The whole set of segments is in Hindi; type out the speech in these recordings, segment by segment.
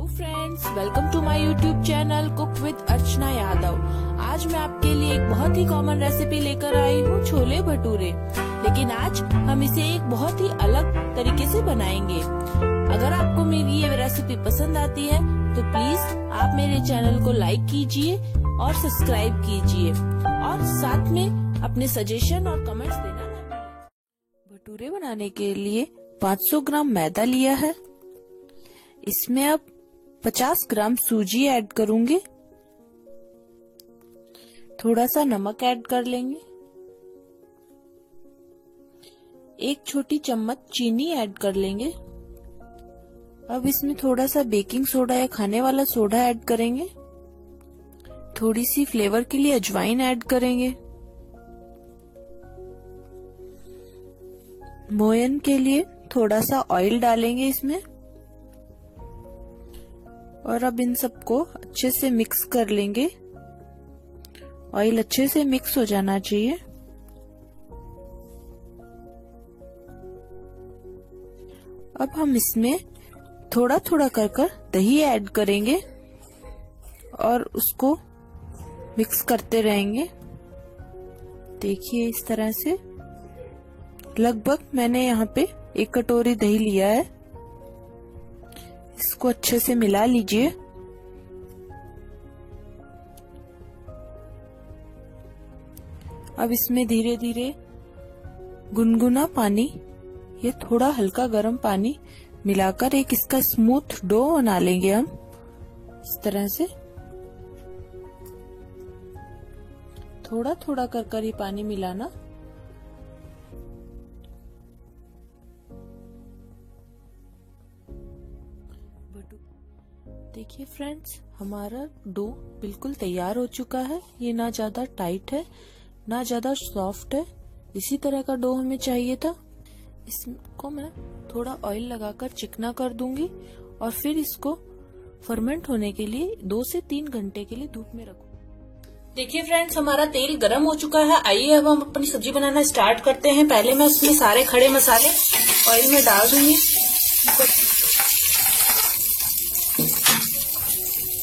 Friends, welcome to my YouTube channel cook with Archana Yadav. आज मैं आपके लिए एक बहुत ही कॉमन रेसिपी लेकर आई हूँ, छोले भटूरे। लेकिन आज हम इसे एक बहुत ही अलग तरीके से बनाएंगे। अगर आपको मेरी ये रेसिपी पसंद आती है तो प्लीज आप मेरे चैनल को लाइक कीजिए और सब्सक्राइब कीजिए और साथ में अपने सजेशन और कमेंट्स देना ना भूलिए। भटूरे बनाने के लिए 500 ग्राम मैदा लिया है। इसमें अब 50 ग्राम सूजी ऐड करूंगी। थोड़ा सा नमक ऐड कर लेंगे। 1 छोटी चम्मच चीनी ऐड कर लेंगे। अब इसमें थोड़ा सा बेकिंग सोडा या खाने वाला सोडा ऐड करेंगे। थोड़ी सी फ्लेवर के लिए अजवाइन ऐड करेंगे। मोयन के लिए थोड़ा सा ऑयल डालेंगे इसमें और अब इन सबको अच्छे से मिक्स कर लेंगे। ऑयल अच्छे से मिक्स हो जाना चाहिए। अब हम इसमें थोड़ा थोड़ा कर दही ऐड करेंगे और उसको मिक्स करते रहेंगे। देखिए इस तरह से लगभग मैंने यहाँ पे 1 कटोरी दही लिया है। इसको अच्छे से मिला लीजिए। अब इसमें धीरे धीरे गुनगुना पानी, ये थोड़ा हल्का गर्म पानी मिलाकर एक इसका स्मूथ डो बना लेंगे हम इस तरह से। थोड़ा थोड़ा कर ही पानी मिलाना। देखिए फ्रेंड्स, हमारा डो बिल्कुल तैयार हो चुका है। ये ना ज्यादा टाइट है ना ज्यादा सॉफ्ट है, इसी तरह का डो हमें चाहिए था। इसको मैं थोड़ा ऑयल लगाकर चिकना कर दूंगी और फिर इसको फर्मेंट होने के लिए 2 से 3 घंटे के लिए धूप में रखूं। देखिए फ्रेंड्स, हमारा तेल गरम हो चुका है। आइए अब हम अपनी सब्जी बनाना स्टार्ट करते हैं। पहले मैं उसमें सारे खड़े मसाले ऑयल में डाल दूंगी।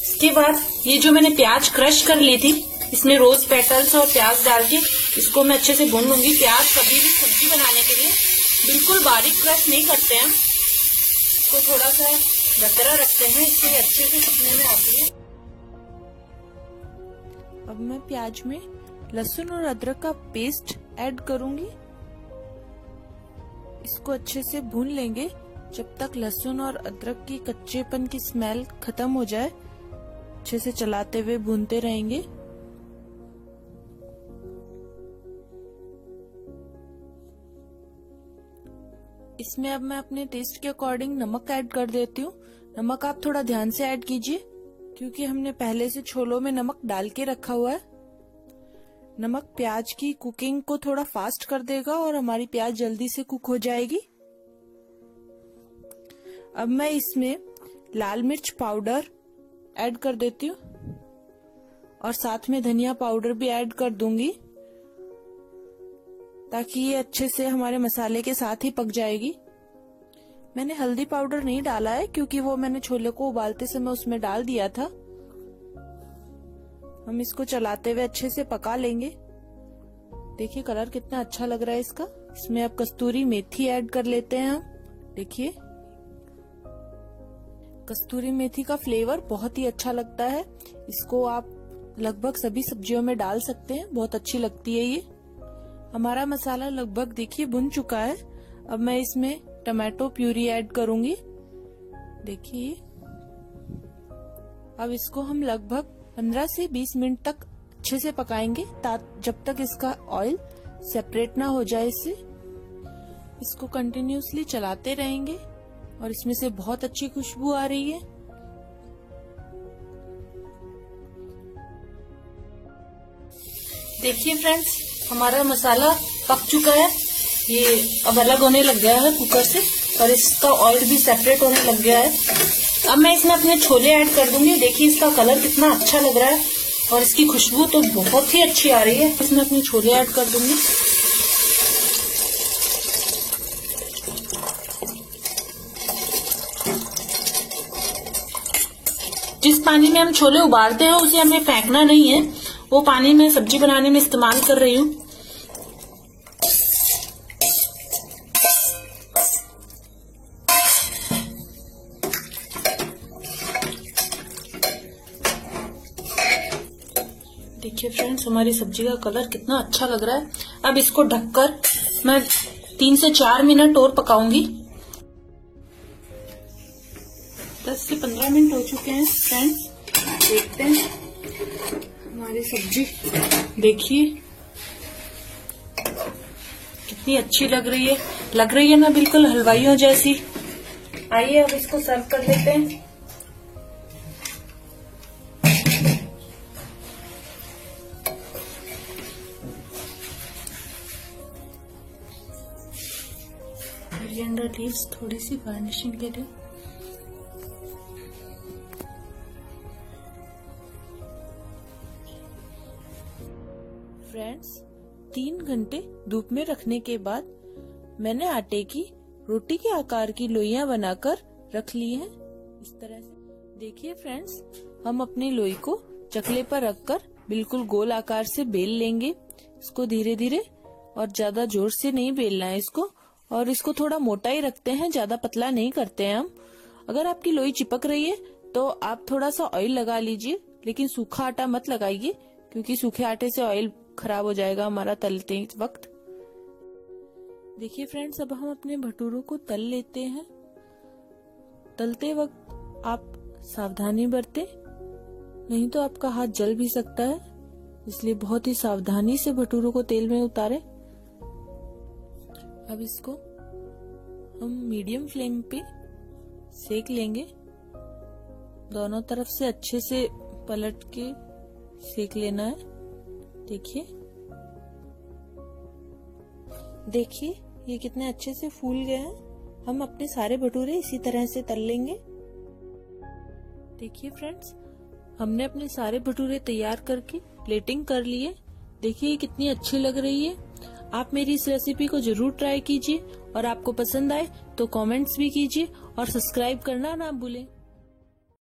इसके बाद ये जो मैंने प्याज क्रश कर ली थी, इसमें रोज पेटल्स और प्याज डाल के इसको मैं अच्छे से भून लूंगी। प्याज कभी भी सब्जी बनाने के लिए बिल्कुल बारीक क्रश नहीं करते हैं, इसको थोड़ा सा दरदरा रखते हैं, इससे अच्छे से पकने में आती है। अब मैं प्याज में लहसुन और अदरक का पेस्ट ऐड करूंगी। इसको अच्छे से भून लेंगे जब तक लहसुन और अदरक की कच्चेपन की स्मेल खत्म हो जाए। अच्छे से चलाते हुए भूनते रहेंगे। इसमें अब मैं अपने टेस्ट के अकॉर्डिंग नमक ऐड कर देती हूँ। नमक आप थोड़ा ध्यान से ऐड कीजिए क्योंकि हमने पहले से छोलों में नमक डाल के रखा हुआ है। नमक प्याज की कुकिंग को थोड़ा फास्ट कर देगा और हमारी प्याज जल्दी से कुक हो जाएगी। अब मैं इसमें लाल मिर्च पाउडर ऐड कर देती हूँ और साथ में धनिया पाउडर भी ऐड कर दूंगी ताकि ये अच्छे से हमारे मसाले के साथ ही पक जाएगी। मैंने हल्दी पाउडर नहीं डाला है क्योंकि वो मैंने छोले को उबालते समय उसमें डाल दिया था। हम इसको चलाते हुए अच्छे से पका लेंगे। देखिए कलर कितना अच्छा लग रहा है इसका। इसमें अब कस्तूरी मेथी ऐड कर लेते हैं हम। देखिए कस्तूरी मेथी का फ्लेवर बहुत ही अच्छा लगता है। इसको आप लगभग सभी सब्जियों में डाल सकते हैं, बहुत अच्छी लगती है ये। हमारा मसाला लगभग देखिए भुन चुका है। अब मैं इसमें टमाटो प्यूरी ऐड करूंगी। देखिए अब इसको हम लगभग 15 से 20 मिनट तक अच्छे से पकाएंगे जब तक इसका ऑयल सेपरेट ना हो जाए इससे। इसको कंटिन्यूअसली चलाते रहेंगे और इसमें से बहुत अच्छी खुशबू आ रही है। देखिए फ्रेंड्स, हमारा मसाला पक चुका है। ये अब अलग होने लग गया है कुकर से और इसका ऑयल भी सेपरेट होने लग गया है। अब मैं इसमें अपने छोले ऐड कर दूंगी। देखिए इसका कलर कितना अच्छा लग रहा है और इसकी खुशबू तो बहुत ही अच्छी आ रही है। इसमें अपने छोले ऐड कर दूंगी। जिस पानी में हम छोले उबालते हैं उसे हमें फेंकना नहीं है, वो पानी मैं सब्जी बनाने में इस्तेमाल कर रही हूँ। देखिए फ्रेंड्स, हमारी सब्जी का कलर कितना अच्छा लग रहा है। अब इसको ढककर मैं 3 से 4 मिनट और पकाऊंगी। 10 से 15 मिनट हो चुके हैं फ्रेंड्स। देखते हैं हमारी सब्जी, देखिए कितनी अच्छी लग रही है ना, बिल्कुल हलवाइयों जैसी। आइए अब इसको सर्व कर लेते हैं। कोरिएंडर लीव्स थोड़ी सी गार्निशिंग के लिए। फ्रेंड्स, 3 घंटे धूप में रखने के बाद मैंने आटे की रोटी के आकार की लोइयां बनाकर रख ली हैं, इस तरह से। देखिए फ्रेंड्स, हम अपनी लोई को चकले पर रखकर बिल्कुल गोल आकार से बेल लेंगे। इसको धीरे धीरे और ज्यादा जोर से नहीं बेलना है इसको, और इसको थोड़ा मोटा ही रखते हैं, ज्यादा पतला नहीं करते हैं हम। अगर आपकी लोई चिपक रही है तो आप थोड़ा सा ऑयल लगा लीजिए, लेकिन सूखा आटा मत लगाइए, क्योंकि सूखे आटे से ऑयल खराब हो जाएगा हमारा तलते वक्त। देखिए फ्रेंड्स, अब हम अपने भटूरों को तल लेते हैं। तलते वक्त आप सावधानी बरतें, नहीं तो आपका हाथ जल भी सकता है, इसलिए बहुत ही सावधानी से भटूरों को तेल में उतारें। अब इसको हम मीडियम फ्लेम पे सेक लेंगे। दोनों तरफ से अच्छे से पलट के सेक लेना है। देखिए ये कितने अच्छे से फूल गए हैं। हम अपने सारे भटूरे इसी तरह से तल लेंगे। देखिए फ्रेंड्स, हमने अपने सारे भटूरे तैयार करके प्लेटिंग कर लिए। देखिए ये कितनी अच्छी लग रही है। आप मेरी इस रेसिपी को जरूर ट्राई कीजिए, और आपको पसंद आए तो कमेंट्स भी कीजिए और सब्सक्राइब करना ना भूलें।